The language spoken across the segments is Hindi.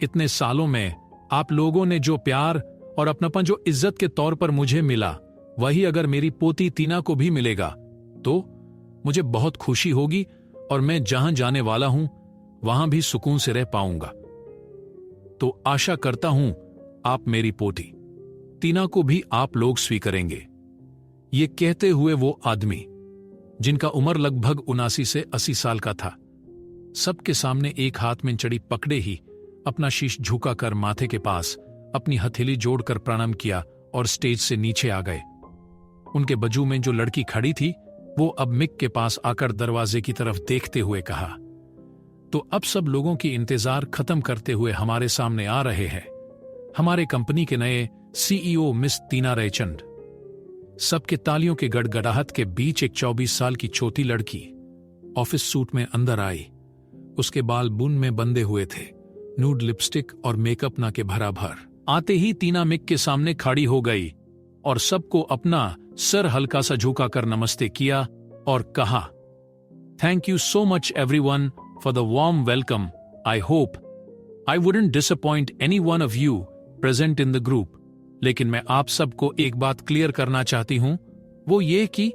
इतने सालों में आप लोगों ने जो प्यार और अपनापन जो इज्जत के तौर पर मुझे मिला, वही अगर मेरी पोती टीना को भी मिलेगा तो मुझे बहुत खुशी होगी और मैं जहां जाने वाला हूं वहां भी सुकून से रह पाऊंगा। तो आशा करता हूं आप मेरी पोती टीना को भी आप लोग स्वीकारेंगे। ये कहते हुए वो आदमी, जिनका उम्र लगभग 79 से 80 साल का था, सबके सामने एक हाथ में चड़ी पकड़े ही अपना शीश झुकाकर माथे के पास अपनी हथेली जोड़कर प्रणाम किया और स्टेज से नीचे आ गए। उनके बाजू में जो लड़की खड़ी थी वो अब मिक के पास आकर दरवाजे की तरफ देखते हुए कहा, तो अब सब लोगों की इंतजार खत्म करते हुए हमारे सामने आ रहे हैं हमारे कंपनी के नए सीईओ मिस टीना रयचंद। सबके तालियों के गड़गड़ाहट के बीच एक 24 साल की छोटी लड़की ऑफिस सूट में अंदर आई। उसके बाल बूंद में बंधे हुए थे, नूड लिपस्टिक और मेकअप ना के भराभर। आते ही टीना मिक के सामने खड़ी हो गई और सबको अपना सर हल्का सा झुकाकर नमस्ते किया और कहा, thank you so much everyone for the warm welcome. I hope I wouldn't disappoint any one of you present in the group. लेकिन मैं आप सबको एक बात क्लियर करना चाहती हूं, वो ये कि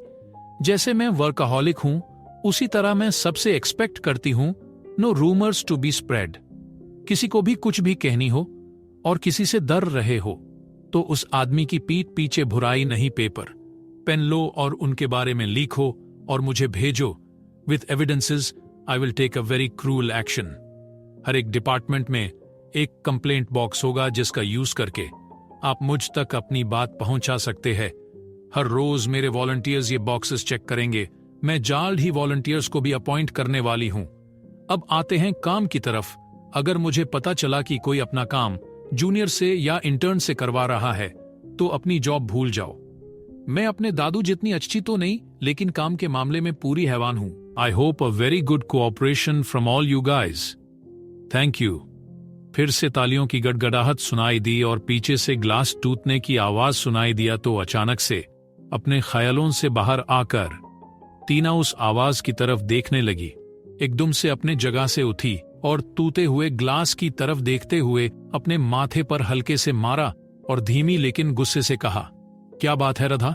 जैसे मैं वर्कaholic हूं उसी तरह मैं सबसे एक्सपेक्ट करती हूं no rumours to be spread. किसी को भी कुछ भी कहनी हो और किसी से डर रहे हो तो उस आदमी की पीठ पीछे बुराई नहीं, पेपर पेन लो और उनके बारे में लिखो और मुझे भेजो with evidences. I will take a very cruel action. हर एक डिपार्टमेंट में एक कंप्लेंट बॉक्स होगा जिसका यूज करके आप मुझ तक अपनी बात पहुंचा सकते हैं। हर रोज मेरे वॉलंटियर्स ये बॉक्सेस चेक करेंगे। मैं जल्द ही वॉलंटियर्स को भी अपॉइंट करने वाली हूं। अब आते हैं काम की तरफ। अगर मुझे पता चला कि कोई अपना काम जूनियर से या इंटर्न से करवा रहा है तो अपनी जॉब भूल जाओ। मैं अपने दादू जितनी अच्छी तो नहीं, लेकिन काम के मामले में पूरी हैवान हूं। I hope a very good cooperation from all you guys. Thank you. फिर से तालियों की गड़गड़ाहट सुनाई दी और पीछे से ग्लास टूटने की आवाज सुनाई दिया तो अचानक से अपने ख्यालों से बाहर आकर टीना उस आवाज की तरफ देखने लगी। एकदम से अपने जगह से उठी और टूटे हुए ग्लास की तरफ देखते हुए अपने माथे पर हल्के से मारा और धीमी लेकिन गुस्से से कहा, क्या बात है राधा?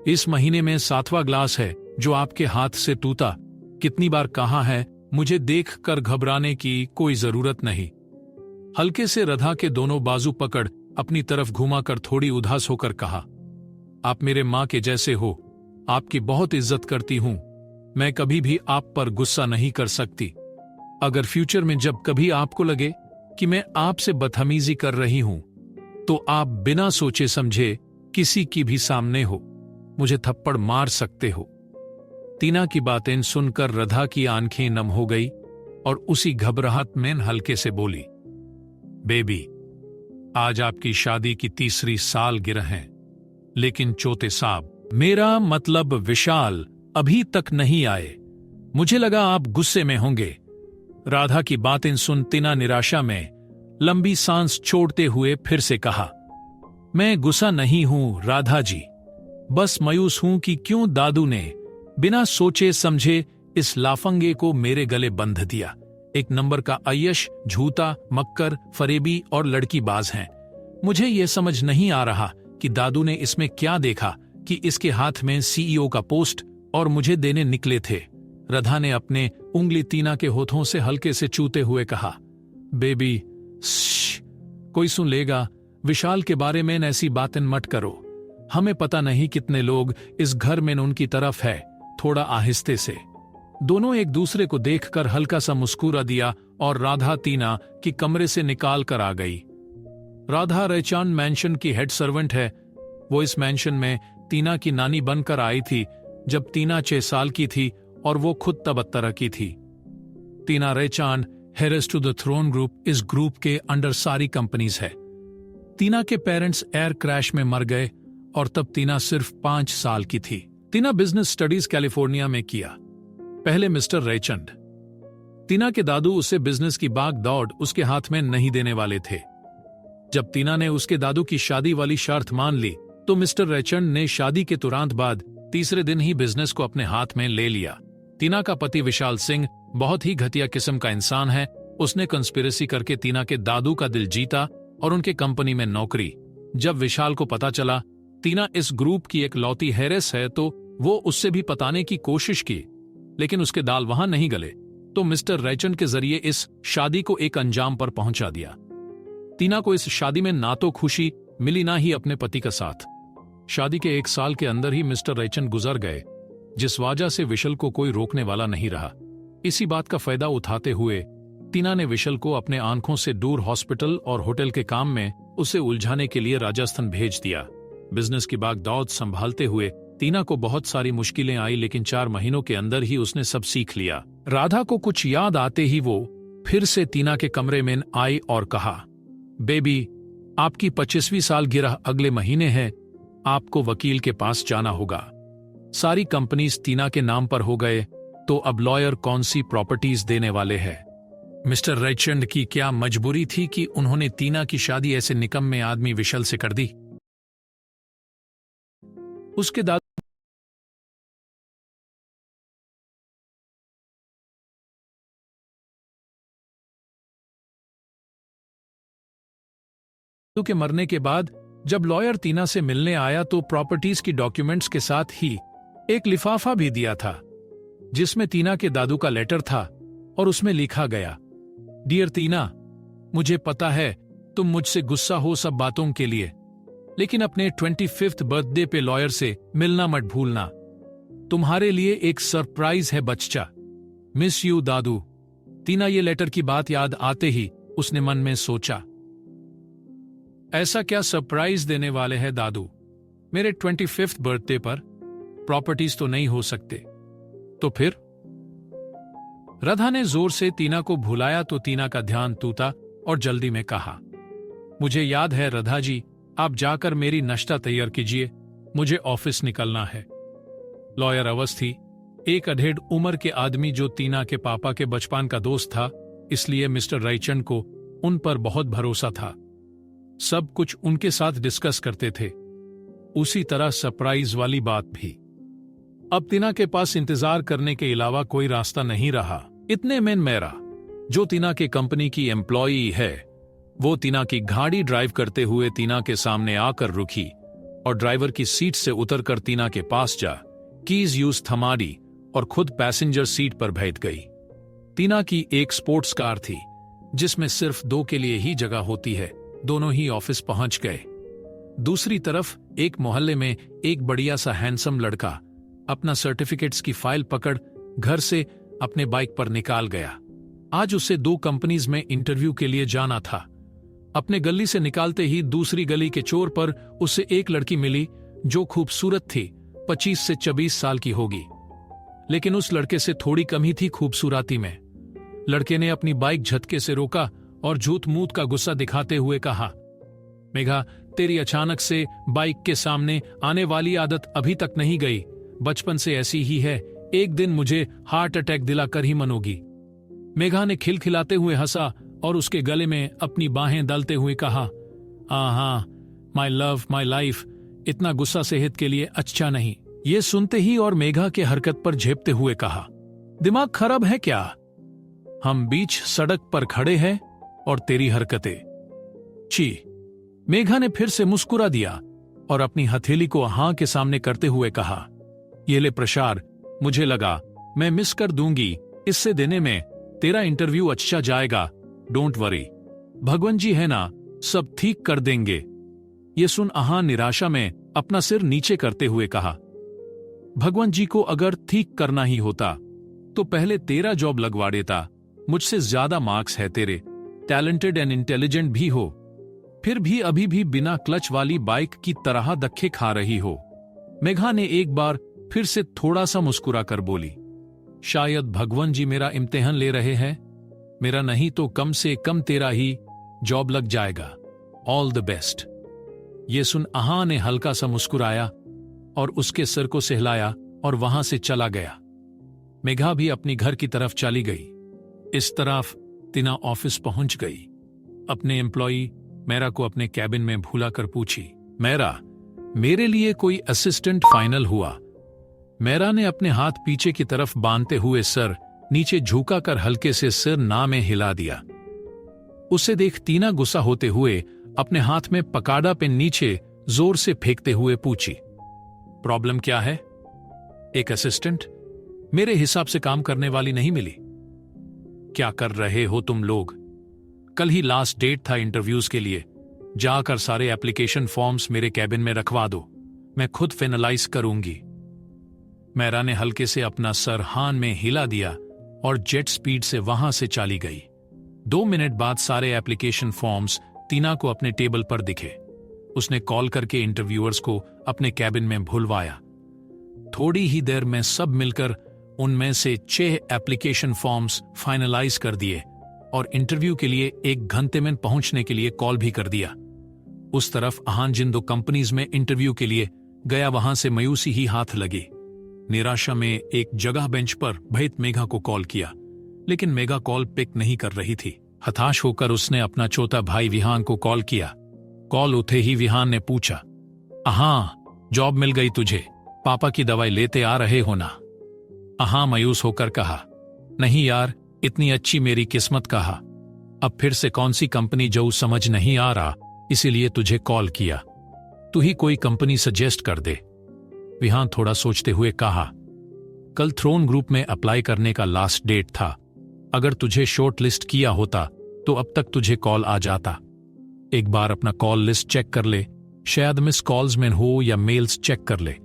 इस महीने में 7वां ग्लास है जो आपके हाथ से टूटा। कितनी बार कहा है, मुझे देखकर घबराने की कोई जरूरत नहीं। हल्के से राधा के दोनों बाजू पकड़ अपनी तरफ घुमाकर थोड़ी उदास होकर कहा, आप मेरे माँ के जैसे हो, आपकी बहुत इज्जत करती हूं। मैं कभी भी आप पर गुस्सा नहीं कर सकती। अगर फ्यूचर में जब कभी आपको लगे कि मैं आपसे बदतमीजी कर रही हूं तो आप बिना सोचे समझे किसी की भी सामने हो मुझे थप्पड़ मार सकते हो। टीना की बातें सुनकर राधा की आंखें नम हो गई और उसी घबराहट में हल्के से बोली, बेबी, आज आपकी शादी की 3री सालगिरह है, लेकिन चौथे साहब, मेरा मतलब विशाल, अभी तक नहीं आए। मुझे लगा आप गुस्से में होंगे। राधा की बातें सुन टीना निराशा में लंबी सांस छोड़ते हुए फिर से कहा, मैं गुस्सा नहीं हूं राधा जी, बस मायूस हूं कि क्यों दादू ने बिना सोचे समझे इस लाफंगे को मेरे गले बंध दिया। एक नंबर का अय्यश, झूठा, मक्कर, फरेबी और लड़कीबाज हैं। मुझे यह समझ नहीं आ रहा कि दादू ने इसमें क्या देखा कि इसके हाथ में सीईओ का पोस्ट और मुझे देने निकले थे। राधा ने अपने उंगली टीना के होठों से हल्के से छूते हुए कहा, बेबी, कोई सुन लेगा। विशाल के बारे में ऐसी बातें मत करो। हमें पता नहीं कितने लोग इस घर में उनकी तरफ है। थोड़ा आहिस्ते से। दोनों एक दूसरे को देखकर हल्का सा मुस्कुरा दिया और राधा टीना की कमरे से निकाल कर आ गई। राधा रयचंद मैंशन की हेड सर्वेंट है। वो इस मैंशन में टीना की नानी बनकर आई थी जब टीना 6 साल की थी और वो खुद तब तरह की थी। Tina Raichand heirs to the throne group इस ग्रुप के अंडर सारी कंपनीज है। टीना के पेरेंट्स एयर क्रैश में मर गए और तब टीना सिर्फ 5 साल की थी। टीना बिजनेस स्टडीज कैलिफोर्निया में किया। पहले मिस्टर रयचंद। टीना के दादू उसे बिजनेस की भाग दौड़ उसके हाथ में नहीं देने वाले थे। जब टीना ने उसके दादू की शादी वाली शर्त मान ली तो मिस्टर रयचंद ने शादी के तुरंत बाद तीसरे दिन ही बिजनेस को अपने हाथ में ले लिया। टीना का पति विशाल सिंह बहुत ही घटिया किस्म का इंसान है। उसने कंस्पिरेसी करके टीना के दादू का दिल जीता और उनके कंपनी में नौकरी। जब विशाल को पता चला टीना इस ग्रुप की एक लौती हेरेस है तो वो उससे भी पताने की कोशिश की, लेकिन उसके दाल वहां नहीं गले तो मिस्टर रैचन के जरिए इस शादी को एक अंजाम पर पहुंचा दिया। टीना को इस शादी में ना तो खुशी मिली ना ही अपने पति का साथ। शादी के 1 साल के अंदर ही मिस्टर रैचन गुजर गए, जिस वजह से विशल को कोई रोकने वाला नहीं रहा। इसी बात का फायदा उठाते हुए टीना ने विशल को अपने आंखों से दूर हॉस्पिटल और होटल के काम में उसे उलझाने के लिए राजस्थान भेज दिया। बिजनेस की बागडोर संभालते हुए टीना को बहुत सारी मुश्किलें आई, लेकिन 4 महीनों के अंदर ही उसने सब सीख लिया। राधा को कुछ याद आते ही वो फिर से टीना के कमरे में आई और कहा, बेबी, आपकी 25वीं सालगिरह अगले महीने है, आपको वकील के पास जाना होगा। सारी कंपनीज टीना के नाम पर हो गए तो अब लॉयर कौन सी प्रॉपर्टीज देने वाले हैं। मिस्टर रैचन की क्या मजबूरी थी कि उन्होंने टीना की शादी ऐसे निकम्मे आदमी विशल से कर दी। उसके दादा के मरने के बाद जब लॉयर टीना से मिलने आया तो प्रॉपर्टीज की डॉक्यूमेंट्स के साथ ही एक लिफाफा भी दिया था, जिसमें टीना के दादू का लेटर था और उसमें लिखा गया, डियर टीना, मुझे पता है तुम मुझसे गुस्सा हो सब बातों के लिए, लेकिन अपने 25th बर्थडे पे लॉयर से मिलना मत भूलना। तुम्हारे लिए एक सरप्राइज है बच्चा। मिस यू दादू। टीना ये लेटर की बात याद आते ही उसने मन में सोचा, ऐसा क्या सरप्राइज देने वाले हैं दादू मेरे 25th बर्थडे पर। प्रॉपर्टीज तो नहीं हो सकते तो फिर। राधा ने जोर से टीना को भुलाया तो टीना का ध्यान टूटा और जल्दी में कहा, मुझे याद है राधा जी, आप जाकर मेरी नाश्ता तैयार कीजिए, मुझे ऑफिस निकलना है। लॉयर अवस्थी एक अधेड़ उम्र के आदमी जो टीना के पापा के बचपन का दोस्त था, इसलिए मिस्टर रैचन को उन पर बहुत भरोसा था। सब कुछ उनके साथ डिस्कस करते थे, उसी तरह सरप्राइज वाली बात भी। अब टीना के पास इंतजार करने के अलावा कोई रास्ता नहीं रहा। इतने में मेरा जो टीना के कंपनी की एम्प्लॉई है, वो टीना की गाड़ी ड्राइव करते हुए टीना के सामने आकर रुकी और ड्राइवर की सीट से उतरकर टीना के पास जा कीज यूज थमा दी और खुद पैसेंजर सीट पर बैठ गई। टीना की एक स्पोर्ट्स कार थी जिसमें सिर्फ 2 के लिए ही जगह होती है। दोनों ही ऑफिस पहुंच गए। दूसरी तरफ एक मोहल्ले में एक बढ़िया सा हैंडसम लड़का अपना सर्टिफिकेट्स की फाइल पकड़ घर से अपने बाइक पर निकाल गया। आज उसे 2 कंपनीज में इंटरव्यू के लिए जाना था। अपने गली से निकालते ही दूसरी गली के चोर पर उसे एक लड़की मिली जो खूबसूरत थी, 25 से 24 साल की होगी, लेकिन उस लड़के से थोड़ी कम ही थी खूबसूरती में। लड़के ने अपनी बाइक झटके से रोका और झूठ मूठ का गुस्सा दिखाते हुए कहा, मेघा, तेरी अचानक से बाइक के सामने आने वाली आदत अभी तक नहीं गई, बचपन से ऐसी ही है, एक दिन मुझे हार्ट अटैक दिलाकर ही मनोगी। मेघा ने खिलखिलाते हुए हंसा और उसके गले में अपनी बाहें डालते हुए कहा, हाँ, माई लव, माई लाइफ, इतना गुस्सा सेहत के लिए अच्छा नहीं। ये सुनते ही और मेघा के हरकत पर झेपते हुए कहा, दिमाग खराब है क्या? हम बीच सड़क पर खड़े हैं और तेरी हरकतें। छी। मेघा ने फिर से मुस्कुरा दिया और अपनी हथेली को हां के सामने करते हुए कहा, ये ले प्रसार, मुझे लगा मैं मिस कर दूंगी, इससे देने में तेरा इंटरव्यू अच्छा जाएगा, डोंट वरी, भगवान जी है ना, सब ठीक कर देंगे। ये सुन आहा निराशा में अपना सिर नीचे करते हुए कहा, भगवान जी को अगर ठीक करना ही होता तो पहले तेरा जॉब लगवा देता, मुझसे ज्यादा मार्क्स है तेरे, टैलेंटेड एंड इंटेलिजेंट भी हो, फिर भी अभी भी बिना क्लच वाली बाइक की तरह धक्के खा रही हो। मेघा ने एक बार फिर से थोड़ा सा मुस्कुरा कर बोली, शायद भगवान जी मेरा इम्तिहान ले रहे हैं, मेरा नहीं तो कम से कम तेरा ही जॉब लग जाएगा, ऑल द बेस्ट। ये सुन आहा ने हल्का सा मुस्कुराया और उसके सिर को सहलाया और वहां से चला गया। मेघा भी अपनी घर की तरफ चली गई। इस तरफ टीना ऑफिस पहुंच गई। अपने एम्प्लॉई मेरा को अपने कैबिन में भूला कर पूछी, मेरा, मेरे लिए कोई असिस्टेंट फाइनल हुआ? मेरा ने अपने हाथ पीछे की तरफ बांधते हुए सर नीचे झुकाकर हल्के से सिर ना में हिला दिया। उसे देख तीना गुस्सा होते हुए अपने हाथ में पकाड़ा पेन नीचे जोर से फेंकते हुए पूछी, प्रॉब्लम क्या है? एक असिस्टेंट मेरे हिसाब से काम करने वाली नहीं मिली। क्या कर रहे हो तुम लोग? कल ही लास्ट डेट था इंटरव्यूज के लिए। जाकर सारे एप्लीकेशन फॉर्म्स मेरे कैबिन में रखवा दो, मैं खुद फाइनलाइज करूंगी। मैरा ने हल्के से अपना सर हान में हिला दिया और जेट स्पीड से वहां से चली गई। 2 मिनट बाद सारे एप्लीकेशन फॉर्म्स तीना को अपने टेबल पर दिखे। उसने कॉल करके इंटरव्यूअर्स को अपने कैबिन में भुलवाया। थोड़ी ही देर में सब मिलकर उनमें से 6 एप्लीकेशन फॉर्म्स फाइनलाइज कर दिए और इंटरव्यू के लिए 1 घंटे में पहुंचने के लिए कॉल भी कर दिया। उस तरफ अहान जिन 2 कंपनीज में इंटरव्यू के लिए गया वहां से मायूसी ही हाथ लगी। निराशा में एक जगह बेंच पर बैठ मेघा को कॉल किया, लेकिन मेघा कॉल पिक नहीं कर रही थी। हताश होकर उसने अपना छोटा भाई विहान को कॉल किया। कॉल उठे ही विहान ने पूछा, हाँ जॉब मिल गई तुझे? पापा की दवाई लेते आ रहे हो ना? हाँ मायूस होकर कहा, नहीं यार, इतनी अच्छी मेरी किस्मत कहा। अब फिर से कौन सी कंपनी जो समझ नहीं आ रहा, इसीलिए तुझे कॉल किया। तू ही कोई कंपनी सजेस्ट कर दे। विहान थोड़ा सोचते हुए कहा, कल थ्रोन ग्रुप में अप्लाई करने का लास्ट डेट था। अगर तुझे शॉर्ट लिस्ट किया होता तो अब तक तुझे कॉल आ जाता। एक बार अपना कॉल लिस्ट चेक कर ले, शायद मिस कॉल्स में हो या मेल्स चेक कर ले।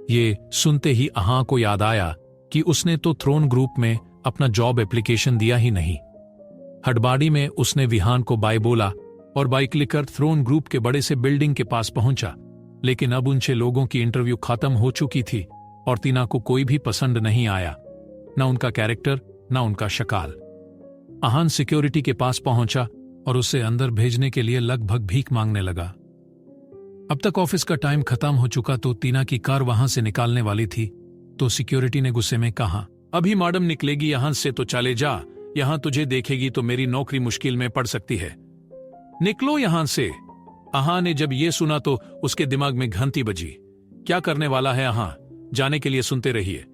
ये सुनते ही अहां को याद आया कि उसने तो थ्रोन ग्रुप में अपना जॉब एप्लीकेशन दिया ही नहीं। हड़बाड़ी में उसने विहान को बाय बोला और बाइक लेकर थ्रोन ग्रुप के बड़े से बिल्डिंग के पास पहुंचा। लेकिन अब उन 6 लोगों की इंटरव्यू खत्म हो चुकी थी और तीना को कोई भी पसंद नहीं आया, न उनका कैरेक्टर न उनका शक्ल। अहान सिक्योरिटी के पास पहुंचा और उसे अंदर भेजने के लिए लगभग भीख मांगने लगा। अब तक ऑफिस का टाइम खत्म हो चुका तो तीना की कार वहां से निकालने वाली थी तो सिक्योरिटी ने गुस्से में कहा, अभी मैडम निकलेगी यहां से तो चले जा, यहां तुझे देखेगी तो मेरी नौकरी मुश्किल में पड़ सकती है, निकलो यहां से। अहां ने जब ये सुना तो उसके दिमाग में घंटी बजी। क्या करने वाला है अहां? जाने के लिए सुनते रहिए।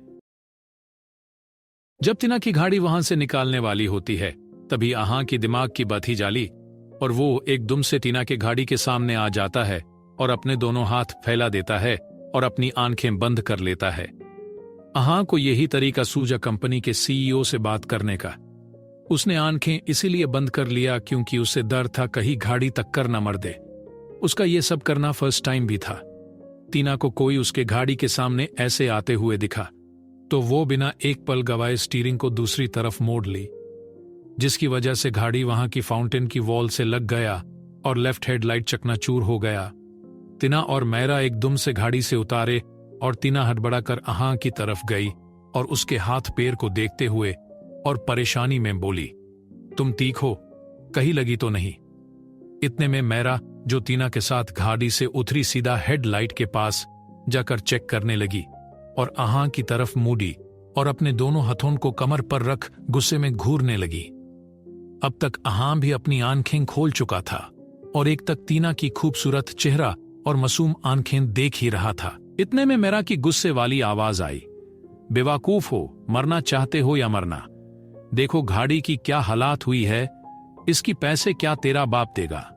जब तीना की गाड़ी वहां से निकालने वाली होती है तभी अहां की दिमाग की बत्ती जाली और वो एकदम से तीना के गाड़ी के सामने आ जाता है और अपने दोनों हाथ फैला देता है और अपनी आंखें बंद कर लेता है। अहां को यही तरीका सूझा कंपनी के सीईओ से बात करने का। उसने आंखें इसीलिए बंद कर लिया क्योंकि उसे डर था कहीं गाड़ी टक्कर न मार दे। उसका ये सब करना फर्स्ट टाइम भी था। तीना को कोई उसके गाड़ी के सामने ऐसे आते हुए दिखा तो वो बिना एक पल गवाए स्टीयरिंग को दूसरी तरफ मोड़ ली, जिसकी वजह से गाड़ी वहां की फाउंटेन की वॉल से लग गया और लेफ्ट हेडलाइट चकनाचूर हो गया। तीना और मैरा एकदम से गाड़ी से उतारे और तीना हड़बड़ाकर अहां की तरफ गई और उसके हाथ पैर को देखते हुए और परेशानी में बोली, तुम ठीक हो? कहीं लगी तो नहीं? इतने में मैरा जो तीना के साथ गाड़ी से उतरी सीधा हेडलाइट के पास जाकर चेक करने लगी और अहां की तरफ मुड़ी और अपने दोनों हथों को कमर पर रख गुस्से में घूरने लगी। अब तक अहां भी अपनी आंखें खोल चुका था और एक तक तीना की खूबसूरत चेहरा और मासूम आंखें देख ही रहा था। इतने में मेरा की गुस्से वाली आवाज आई, बेवकूफ हो, मरना चाहते हो या मरना? देखो गाड़ी की क्या हालात हुई है, इसकी पैसे क्या तेरा बाप देगा?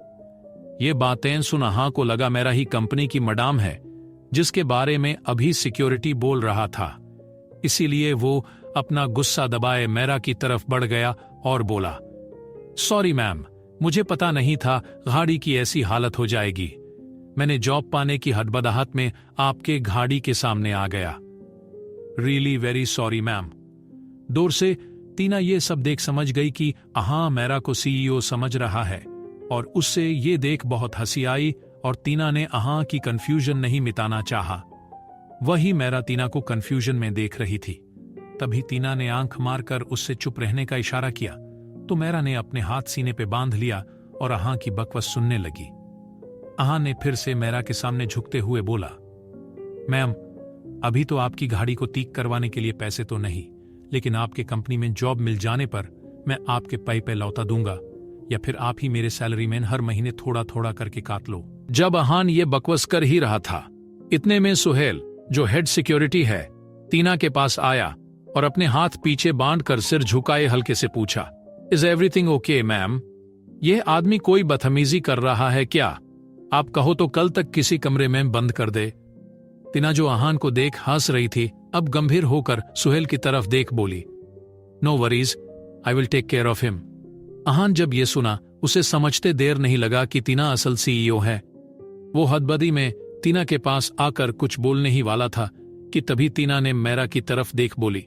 ये बातें सुन अहां को लगा मेरा ही कंपनी की मैडम है जिसके बारे में अभी सिक्योरिटी बोल रहा था। इसीलिए वो अपना गुस्सा दबाए मेरा की तरफ बढ़ गया और बोला, सॉरी मैम, मुझे पता नहीं था गाड़ी की ऐसी हालत हो जाएगी। मैंने जॉब पाने की हड़बड़ाहट में आपके गाड़ी के सामने आ गया। Really very sorry ma'am. दूर से तीना ये सब देख समझ गई कि अहां मेरा को सीईओ समझ रहा है और उससे ये देख बहुत हंसी आई और तीना ने अहां की कंफ्यूजन नहीं मिटाना चाहा। वही मेरा तीना को कंफ्यूजन में देख रही थी। तभी तीना ने आंख मारकर उससे चुप रहने का इशारा किया तो मेरा ने अपने हाथ सीने पे बांध लिया और अहां की बकवास सुनने लगी। अहां ने फिर से मेरा के सामने झुकते हुए बोला, मैम, अभी तो आपकी गाड़ी को ठीक करवाने के लिए पैसे तो नहीं, लेकिन आपके कंपनी में जॉब मिल जाने पर मैं आपके पैसे लौटा दूंगा या फिर आप ही मेरे सैलरी में हर महीने थोड़ा थोड़ा करके काट लो। जब अहान ये बकवास कर ही रहा था, इतने में सुहेल जो हेड सिक्योरिटी है तीना के पास आया और अपने हाथ पीछे बांधकर सिर झुकाए हल्के से पूछा, इज एवरीथिंग ओके मैम? यह आदमी कोई बदतमीजी कर रहा है क्या? आप कहो तो कल तक किसी कमरे में बंद कर दे। टीना जो आहान को देख हंस रही थी, अब गंभीर होकर सुहेल की तरफ देख बोली, no worries, I will take care of him. Aahan जब यह सुना, उसे समझते देर नहीं लगा कि टीना असल सीईओ है। वो हदबदी में टीना के पास आकर कुछ बोलने ही वाला था कि तभी टीना ने मैरा की तरफ देख बोली,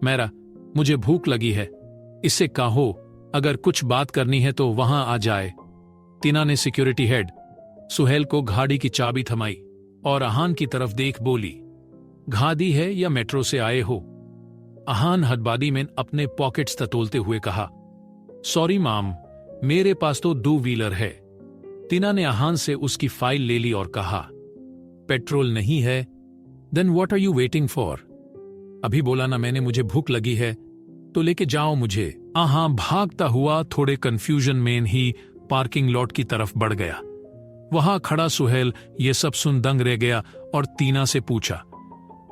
मैरा, मुझे भूख लगी है, इससे कहो अगर कुछ बात करनी है तो वहां आ जाए। टीना ने सिक्योरिटी हेड सुहेल को गाड़ी की चाबी थमाई और आहान की तरफ देख बोली, गाड़ी है या मेट्रो से आए हो? आहान हदबादी में अपने पॉकेट्स टटोलते हुए कहा, सॉरी माम, मेरे पास तो 2 व्हीलर है। टीना ने आहान से उसकी फाइल ले ली और कहा, पेट्रोल नहीं है? Then what are you waiting for? अभी बोला ना मैंने, मुझे भूख लगी है तो लेके जाओ मुझे। आहां भागता हुआ थोड़े कंफ्यूजन में ही पार्किंग लॉट की तरफ बढ़ गया। वहां खड़ा सुहेल ये सब सुन दंग रह गया और टीना से पूछा,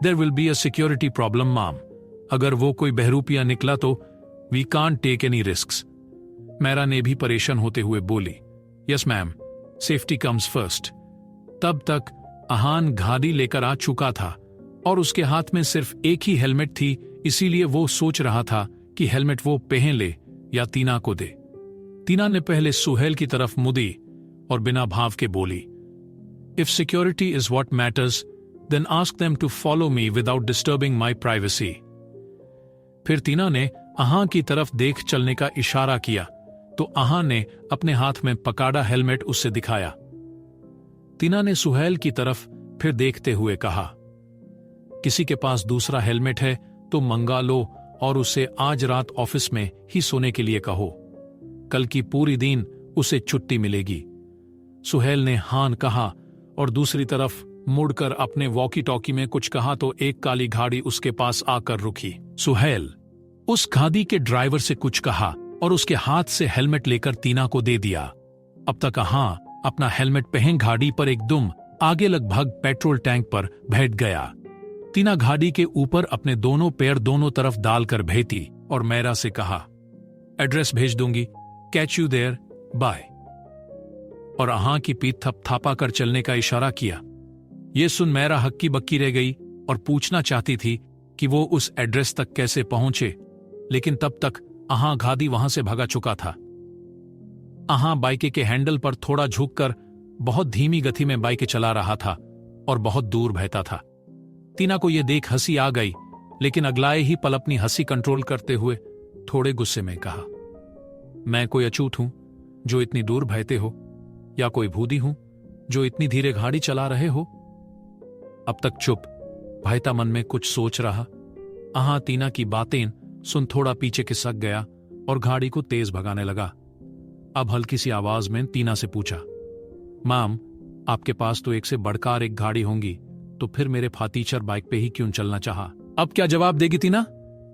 there will be a security problem mom, अगर वो कोई बहरूपिया निकला तो we can't take any risks. Maira ने भी परेशान होते हुए बोली, yes ma'am, safety comes first. तब तक आहान गाड़ी लेकर आ चुका था और उसके हाथ में सिर्फ एक ही हेलमेट थी, इसीलिए वो सोच रहा था कि हेलमेट वो पहन ले या टीना को दे। टीना ने पहले सुहेल की तरफ मुड़ी और बिना भाव के बोली, if security is what matters then ask them to follow me without disturbing my privacy. फिर टीना ने आहान की तरफ देख चलने का इशारा किया तो आहान ने अपने हाथ में पकड़ा हेलमेट उससे दिखाया। टीना ने सुहेल की तरफ फिर देखते हुए कहा, किसी के पास दूसरा हेलमेट है तो मंगा लो और उसे आज रात ऑफिस में ही सोने के लिए कहो, कल की पूरी दिन उसे छुट्टी मिलेगी। सुहेल ने हान कहा और दूसरी तरफ मुड़कर अपने वॉकी टॉकी में कुछ कहा तो एक काली गाड़ी उसके पास आकर रुकी। सुहेल उस गाड़ी के ड्राइवर से कुछ कहा और उसके हाथ से हेलमेट लेकर टीना को दे दिया। अब तक हां अपना हेलमेट पहन गाड़ी पर एकदम आगे लगभग पेट्रोल टैंक पर बैठ गया। टीना गाड़ी के ऊपर अपने दोनों पैर दोनों तरफ डालकर बैठी और मैरा से कहा, एड्रेस भेज दूंगी, कैच यू देयर, बाय। और आहां की पीठ थपथापा कर चलने का इशारा किया। यह सुन मैरा हक्की बक्की रह गई और पूछना चाहती थी कि वो उस एड्रेस तक कैसे पहुंचे, लेकिन तब तक आहां गाड़ी वहां से भगा चुका था। आहां बाइक के हैंडल पर थोड़ा झुककर बहुत धीमी गति में बाइक चला रहा था और बहुत दूर बहता था। टीना को यह देख हंसी आ गई, लेकिन अगलाए ही पल अपनी हंसी कंट्रोल करते हुए थोड़े गुस्से में कहा, मैं कोई अछूत हूं जो इतनी दूर बहते हो, या कोई भूदी हूं जो इतनी धीरे गाड़ी चला रहे हो? अब तक चुप बहता मन में कुछ सोच रहा आहां टीना की बातें सुन थोड़ा पीछे खिसक गया और गाड़ी को तेज भगाने लगा। अब हल्की सी आवाज में टीना से पूछा, माम, आपके पास तो एक से बढ़कर एक गाड़ी होंगी, तो फिर मेरे फातीचर बाइक पे ही क्यों चलना चाहा? अब क्या जवाब देगी टीना?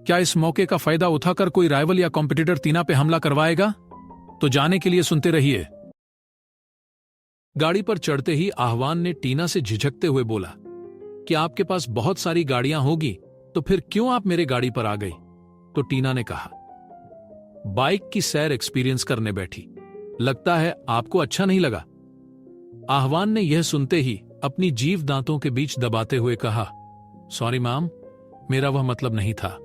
क्या इस मौके का फायदा उठाकर कोई राइवल या कॉम्पिटिटर टीना पे हमला करवाएगा? तो जाने के लिए सुनते रहिए। गाड़ी पर चढ़ते ही आह्वान ने टीना से झिझकते हुए बोला, कि आपके पास बहुत सारी गाड़ियां होगी तो फिर क्यों आप मेरे गाड़ी पर आ गई? तो टीना ने कहा, बाइक की सैर एक्सपीरियंस करने बैठी, लगता है आपको अच्छा नहीं लगा। आह्वान ने यह सुनते ही अपनी जीभ दांतों के बीच दबाते हुए कहा, सॉरी मैम, मेरा वह मतलब नहीं था।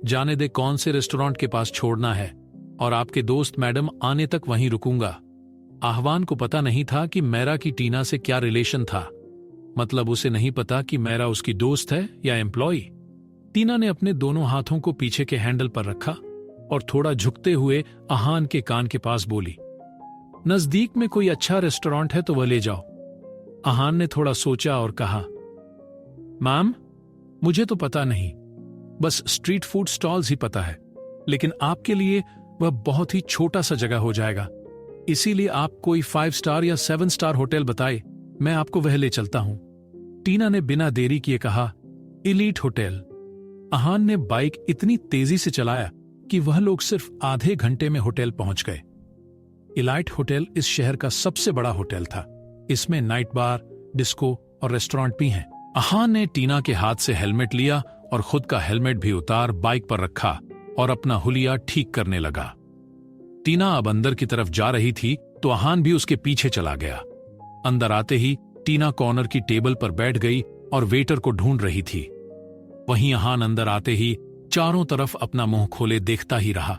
जाने दे कौन से रेस्टोरेंट के पास छोड़ना है और आपके दोस्त मैडम आने तक वहीं रुकूंगा। आह्वान को पता नहीं था कि मैरा की टीना से क्या रिलेशन था, मतलब उसे नहीं पता कि मैरा उसकी दोस्त है या एम्प्लॉई। टीना ने अपने दोनों हाथों को पीछे के हैंडल पर रखा और थोड़ा झुकते हुए आहान के कान के पास बोली, नजदीक में कोई अच्छा रेस्टोरेंट है तो वह ले जाओ। आहान ने थोड़ा सोचा और कहा, मैम, मुझे तो पता नहीं, बस स्ट्रीट फूड स्टॉल्स ही पता है, लेकिन आपके लिए वह बहुत ही छोटा सा जगह हो जाएगा, इसीलिए आप कोई 5 स्टार या 7 स्टार होटल बताए, मैं आपको वह ले चलता हूं। टीना ने बिना देरी किए कहा, इलीट होटल। आहान ने बाइक इतनी तेजी से चलाया कि वह लोग सिर्फ आधे घंटे में होटल पहुंच गए। इलाइट होटल इस शहर का सबसे बड़ा होटल था। इसमें नाइट बार, डिस्को और रेस्टोरेंट भी हैं। आहान ने टीना के हाथ से हेलमेट लिया और खुद का हेलमेट भी उतार बाइक पर रखा और अपना हुलिया ठीक करने लगा। टीना अब अंदर की तरफ जा रही थी तो अहान भी उसके पीछे चला गया। अंदर आते ही टीना कॉर्नर की टेबल पर बैठ गई और वेटर को ढूंढ रही थी। वहीं अहान अंदर आते ही चारों तरफ अपना मुंह खोले देखता ही रहा।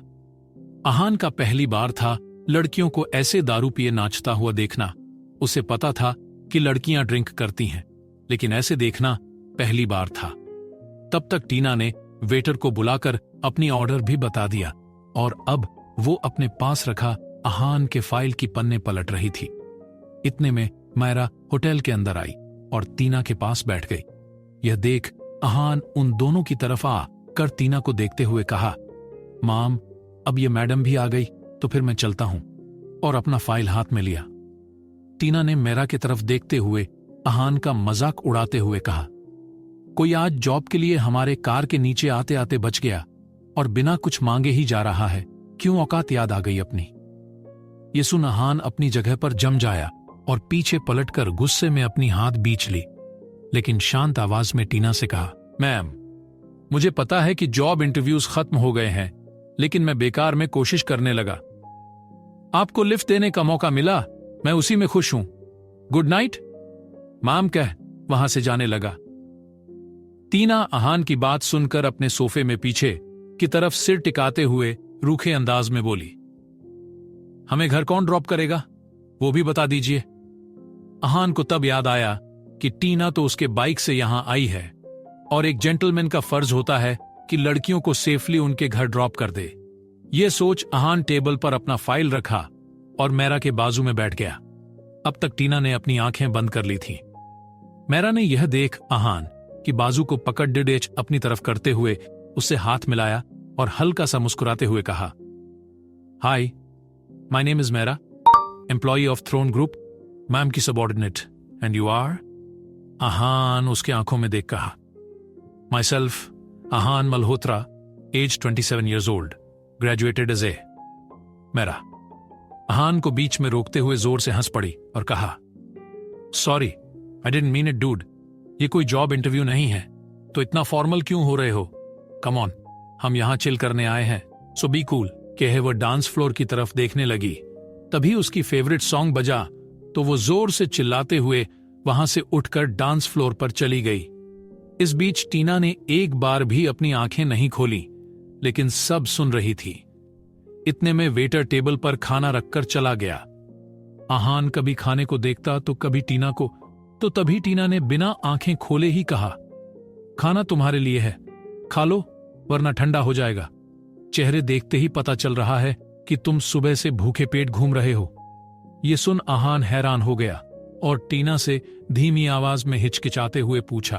अहान का पहली बार था लड़कियों को ऐसे दारू पिए नाचता हुआ देखना। उसे पता था कि लड़कियां ड्रिंक करती हैं, लेकिन ऐसे देखना पहली बार था। तब तक टीना ने वेटर को बुलाकर अपनी ऑर्डर भी बता दिया और अब वो अपने पास रखा अहान के फाइल की पन्ने पलट रही थी। इतने में मायरा होटल के अंदर आई और टीना के पास बैठ गई। यह देख अहान उन दोनों की तरफ आ कर टीना को देखते हुए कहा, माम, अब ये मैडम भी आ गई तो फिर मैं चलता हूं, और अपना फाइल हाथ में लिया। टीना ने मेरा की तरफ देखते हुए अहान का मजाक उड़ाते हुए कहा, कोई आज जॉब के लिए हमारे कार के नीचे आते आते बच गया और बिना कुछ मांगे ही जा रहा है, क्यों औकात याद आ गई अपनी। ये सुन अहान अपनी जगह पर जम जाया और पीछे पलटकर गुस्से में अपनी हाथ बींच ली, लेकिन शांत आवाज में टीना से कहा, मैम, मुझे पता है कि जॉब इंटरव्यूज खत्म हो गए हैं, लेकिन मैं बेकार में कोशिश करने लगा। आपको लिफ्ट देने का मौका मिला, मैं उसी में खुश हूं। गुड नाइट मैम कह वहां से जाने लगा। टीना अहान की बात सुनकर अपने सोफे में पीछे की तरफ सिर टिकाते हुए रूखे अंदाज में बोली, हमें घर कौन ड्रॉप करेगा, वो भी बता दीजिए। अहान को तब याद आया कि टीना तो उसके बाइक से यहां आई है और एक जेंटलमैन का फर्ज होता है कि लड़कियों को सेफली उनके घर ड्रॉप कर दे। यह सोच अहान टेबल पर अपना फाइल रखा और मैरा के बाजू में बैठ गया। अब तक टीना ने अपनी आंखें बंद कर ली थीं। मैरा ने यह देख अहान की बाजू को पकड़ डिडेच अपनी तरफ करते हुए उससे हाथ मिलाया और हल्का सा मुस्कुराते हुए कहा, hi, my name is Maira, employee of throne group, ma'am की subordinate, and you are? Ahaan उसके आंखों में देख कहा, myself Ahaan Malhotra, age 27 years old, graduated as a. Maira Ahaan को बीच में रोकते हुए जोर से हंस पड़ी और कहा, sorry, I didn't mean it dude, ये कोई जॉब इंटरव्यू नहीं है, तो इतना फॉर्मल क्यों हो रहे हो? कम ऑन, हम यहां चिल करने आए हैं, सो बी कूल। कहे वह डांस फ्लोर की तरफ देखने लगी। तभी उसकी फेवरेट सॉन्ग बजा तो वो जोर से चिल्लाते हुए वहां से उठकर डांस फ्लोर पर चली गई। इस बीच टीना ने एक बार भी अपनी आंखें नहीं खोली, लेकिन सब सुन रही थी। इतने में वेटर टेबल पर खाना रखकर चला गया। अहान कभी खाने को देखता तो कभी टीना को, तो तभी टीना ने बिना आंखें खोले ही कहा, खाना तुम्हारे लिए है, खा लो वरना ठंडा हो जाएगा। चेहरे देखते ही पता चल रहा है कि तुम सुबह से भूखे पेट घूम रहे हो। ये सुन अहान हैरान हो गया और टीना से धीमी आवाज में हिचकिचाते हुए पूछा,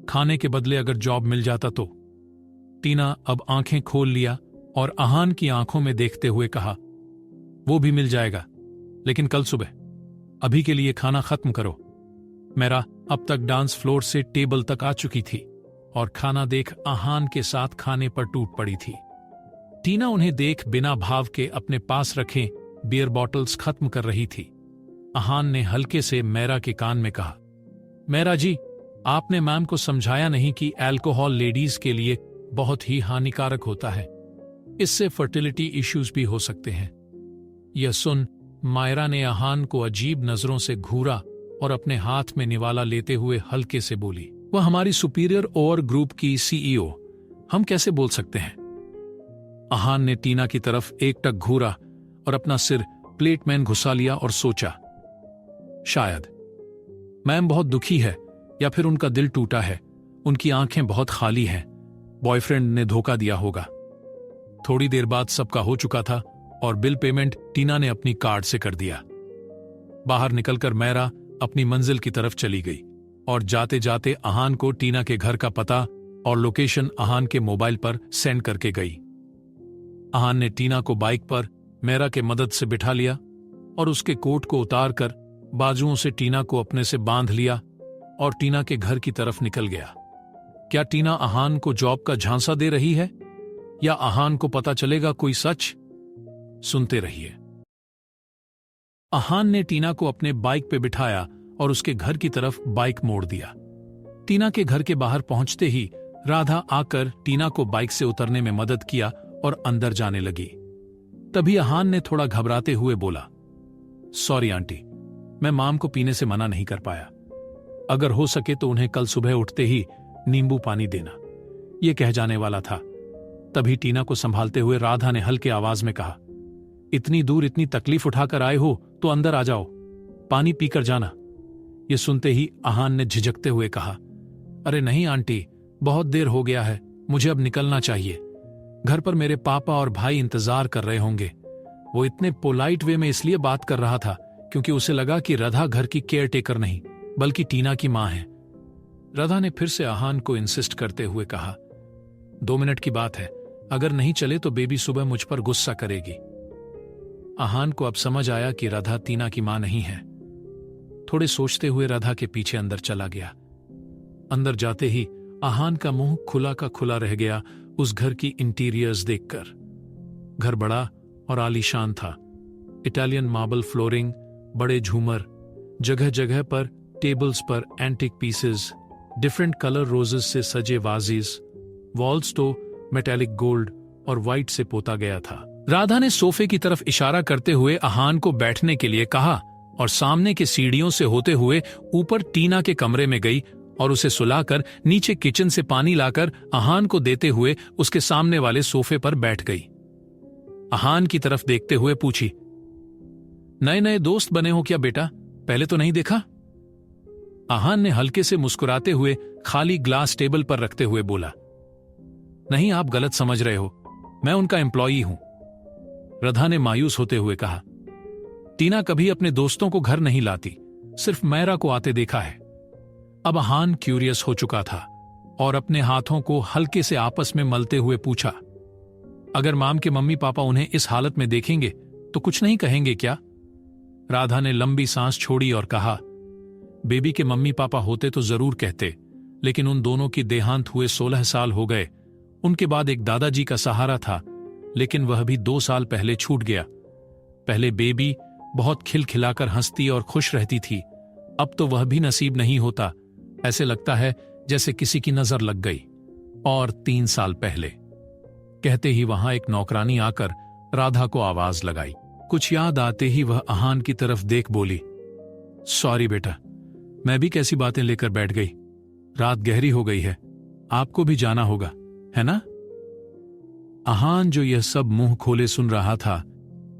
खाने के बदले अगर जॉब मिल जाता तो? टीना अब आंखें खोल लिया और अहान की आंखों में देखते हुए कहा, वो भी मिल जाएगा, लेकिन कल सुबह। अभी के लिए खाना खत्म करो। मेरा अब तक डांस फ्लोर से टेबल तक आ चुकी थी और खाना देख अहान के साथ खाने पर टूट पड़ी थी। टीना उन्हें देख बिना भाव के अपने पास रखे बियर बॉटल्स खत्म कर रही थी। अहान ने हल्के से मैरा के कान में कहा, मैरा जी, आपने मैम को समझाया नहीं कि अल्कोहल लेडीज के लिए बहुत ही हानिकारक होता है, इससे फर्टिलिटी इश्यूज भी हो सकते हैं। यह सुन मायरा ने अहान को अजीब नजरों से घूरा और अपने हाथ में निवाला लेते हुए हल्के से बोली, वह हमारी सुपीरियर ओवर ग्रुप की सीईओ, हम कैसे बोल सकते हैं? अहान ने टीना की तरफ एकटक घूरा और अपना सिर प्लेट में घुसा लिया और सोचा, शायद मैम बहुत दुखी है या फिर उनका दिल टूटा है, उनकी आंखें बहुत खाली हैं, बॉयफ्रेंड ने धोखा दिया होगा। थोड़ी देर बाद सबका हो चुका था और बिल पेमेंट टीना ने अपनी कार्ड से कर दिया। बाहर निकलकर मैरा अपनी मंजिल की तरफ चली गई और जाते जाते अहान को टीना के घर का पता और लोकेशन अहान के मोबाइल पर सेंड करके गई। अहान ने टीना को बाइक पर मैरा के मदद से बिठा लिया और उसके कोट को उतारकर बाजुओं से टीना को अपने से बांध लिया और टीना के घर की तरफ निकल गया। क्या टीना अहान को जॉब का झांसा दे रही है या अहान को पता चलेगा कोई सच? सुनते रहिए। अहान ने टीना को अपने बाइक पे बिठाया और उसके घर की तरफ बाइक मोड़ दिया। टीना के घर के बाहर पहुंचते ही राधा आकर टीना को बाइक से उतरने में मदद किया और अंदर जाने लगी। तभी अहान ने थोड़ा घबराते हुए बोला, सॉरी आंटी, मैं माम को पीने से मना नहीं कर पाया। अगर हो सके तो उन्हें कल सुबह उठते ही नींबू पानी देना। यह कह जाने वाला था, तभी टीना को संभालते हुए राधा ने हल्के आवाज में कहा, इतनी दूर इतनी तकलीफ उठाकर आए हो तो अंदर आ जाओ, पानी पीकर जाना। यह सुनते ही अहान ने झिझकते हुए कहा, अरे नहीं आंटी, बहुत देर हो गया है, मुझे अब निकलना चाहिए। घर पर मेरे पापा और भाई इंतजार कर रहे होंगे। वो इतने पोलाइट वे में इसलिए बात कर रहा था क्योंकि उसे लगा कि राधा घर की केयर टेकर नहीं बल्कि टीना की मां है। राधा ने फिर से अहान को इंसिस्ट करते हुए कहा, 2 मिनट की बात है, अगर नहीं चले तो बेबी सुबह मुझ पर गुस्सा करेगी। अहान को अब समझ आया कि राधा टीना की मां नहीं है। थोड़े सोचते हुए राधा के पीछे अंदर चला गया। अंदर जाते ही अहान का मुंह खुला का खुला रह गया उस घर की इंटीरियर्स देखकर। घर बड़ा और आलीशान था। इटालियन मार्बल फ्लोरिंग, बड़े झूमर, जगह जगह पर टेबल्स पर antique pieces, different colour roses से सजे वाजीज, वॉल्स तो मेटेलिक गोल्ड और व्हाइट से पोता गया था। राधा ने सोफे की तरफ इशारा करते हुए अहान को बैठने के लिए कहा और सामने के सीढ़ियों से होते हुए ऊपर टीना के कमरे में गई और उसे सुलाकर नीचे किचन से पानी लाकर अहान को देते हुए उसके सामने वाले सोफे पर बैठ गई। अहान की तरफ देखते हुए पूछी, नए नए दोस्त बने हो क्या बेटा, पहले तो नहीं देखा? अहान ने हल्के से मुस्कुराते हुए खाली ग्लास टेबल पर रखते हुए बोला, नहीं, आप गलत समझ रहे हो, मैं उनका एम्प्लॉई हूं। राधा ने मायूस होते हुए कहा, टीना कभी अपने दोस्तों को घर नहीं लाती, सिर्फ मैरा को आते देखा है। अब अहान क्यूरियस हो चुका था और अपने हाथों को हल्के से आपस में मलते हुए पूछा, अगर माम के मम्मी पापा उन्हें इस हालत में देखेंगे तो कुछ नहीं कहेंगे क्या? राधा ने लंबी सांस छोड़ी और कहा, बेबी के मम्मी पापा होते तो जरूर कहते, लेकिन उन दोनों की देहांत हुए 16 साल हो गए। उनके बाद एक दादाजी का सहारा था, लेकिन वह भी 2 साल पहले छूट गया। पहले बेबी बहुत खिलखिलाकर हंसती और खुश रहती थी, अब तो वह भी नसीब नहीं होता। ऐसे लगता है जैसे किसी की नजर लग गई। और 3 साल पहले, कहते ही वहां एक नौकरानी आकर राधा को आवाज लगाई। कुछ याद आते ही वह अहान की तरफ देख बोली, सॉरी बेटा, मैं भी कैसी बातें लेकर बैठ गई। रात गहरी हो गई है, आपको भी जाना होगा, है ना? अहान जो यह सब मुंह खोले सुन रहा था,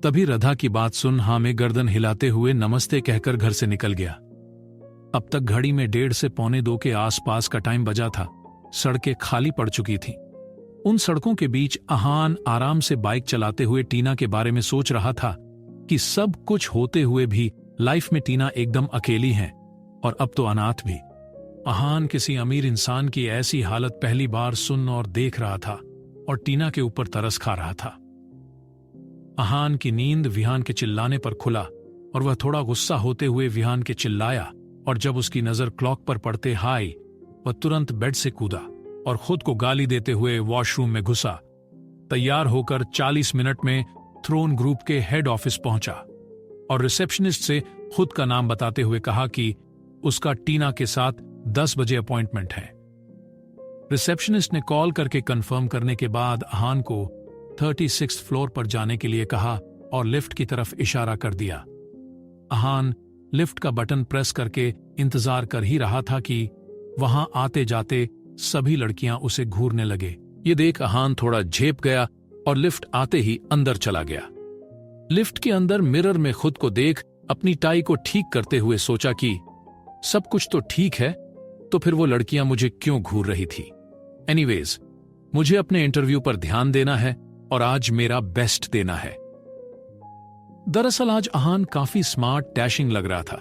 तभी राधा की बात सुन हां में गर्दन हिलाते हुए नमस्ते कहकर घर से निकल गया। अब तक घड़ी में 1:30 से 1:45 के आसपास का टाइम बजा था। सड़कें खाली पड़ चुकी थीं। उन सड़कों के बीच अहान आराम से बाइक चलाते हुए टीना के बारे में सोच रहा था कि सब कुछ होते हुए भी लाइफ में टीना एकदम अकेली है और अब तो अनाथ भी। अहान किसी अमीर इंसान की ऐसी हालत पहली बार सुन और देख रहा था और टीना के ऊपर तरस खा रहा था। अहान की नींद विहान के चिल्लाने पर खुला और वह थोड़ा गुस्सा होते हुए विहान के चिल्लाया, और जब उसकी नजर क्लॉक पर पड़ते हाई, वह तुरंत बेड से कूदा और खुद को गाली देते हुए वॉशरूम में घुसा। तैयार होकर 40 मिनट में थ्रोन ग्रुप के हेड ऑफिस पहुंचा और रिसेप्शनिस्ट से खुद का नाम बताते हुए कहा कि उसका टीना के साथ 10 बजे अपॉइंटमेंट है। रिसेप्शनिस्ट ने कॉल करके कंफर्म करने के बाद अहान को 36th फ्लोर पर जाने के लिए कहा और लिफ्ट की तरफ इशारा कर दिया। अहान लिफ्ट का बटन प्रेस करके इंतजार कर ही रहा था कि वहां आते जाते सभी लड़कियां उसे घूरने लगे। ये देख अहान थोड़ा झेप गया और लिफ्ट आते ही अंदर चला गया। लिफ्ट के अंदर मिरर में खुद को देख अपनी टाई को ठीक करते हुए सोचा कि सब कुछ तो ठीक है, तो फिर वो लड़कियां मुझे क्यों घूर रही थी। एनीवेज, मुझे अपने इंटरव्यू पर ध्यान देना है और आज मेरा बेस्ट देना है। दरअसल आज अहान काफी स्मार्ट डैशिंग लग रहा था।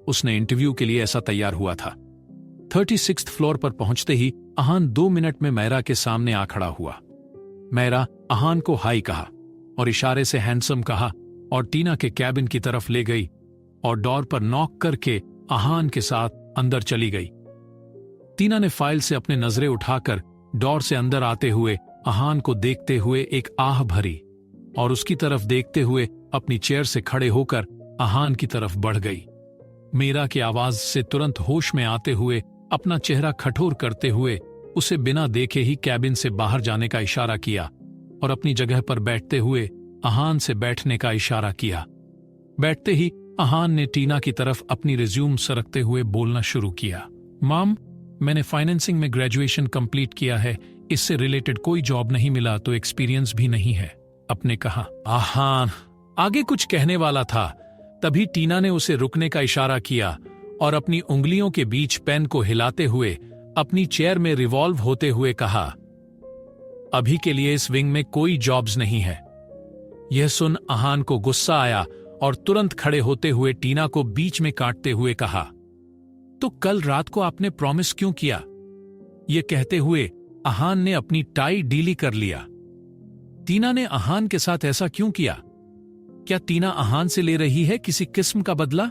उसने इंटरव्यू के लिए ऐसा तैयार हुआ था। 36th फ्लोर पर पहुंचते ही अहान 2 मिनट में मैरा के सामने आ खड़ा हुआ। मैरा अहान को हाई कहा और इशारे से हैंडसम कहा और टीना के कैबिन की तरफ ले गई और डोर पर नॉक करके अहान के साथ अंदर चली गई। टीना ने फाइल से अपने नजरें उठाकर डोर से अंदर आते हुए अहान को देखते हुए एक आह भरी और उसकी तरफ देखते हुए अपनी चेयर से खड़े होकर अहान की तरफ बढ़ गई। मीरा की आवाज से तुरंत होश में आते हुए अपना चेहरा कठोर करते हुए उसे बिना देखे ही कैबिन से बाहर जाने का इशारा किया और अपनी जगह पर बैठते हुए अहान से बैठने का इशारा किया। बैठते ही अहान ने टीना की तरफ अपनी रिज्यूम सरकते हुए बोलना शुरू किया। माम, मैंने फाइनेंसिंग में ग्रेजुएशन कंप्लीट किया है, इससे रिलेटेड कोई जॉब नहीं मिला तो एक्सपीरियंस भी नहीं है, अपने कहा। अहान आगे कुछ कहने वाला था, तभी टीना ने उसे रुकने का इशारा किया और अपनी उंगलियों के बीच पेन को हिलाते हुए अपनी चेयर में रिवॉल्व होते हुए कहा, अभी के लिए इस विंग में कोई जॉब्स नहीं है। यह सुन अहान को गुस्सा आया और तुरंत खड़े होते हुए टीना को बीच में काटते हुए कहा, तो कल रात को आपने प्रॉमिस क्यों किया? यह कहते हुए अहान ने अपनी टाई ढीली कर लिया। टीना ने अहान के साथ ऐसा क्यों किया? क्या टीना अहान से ले रही है किसी किस्म का बदला?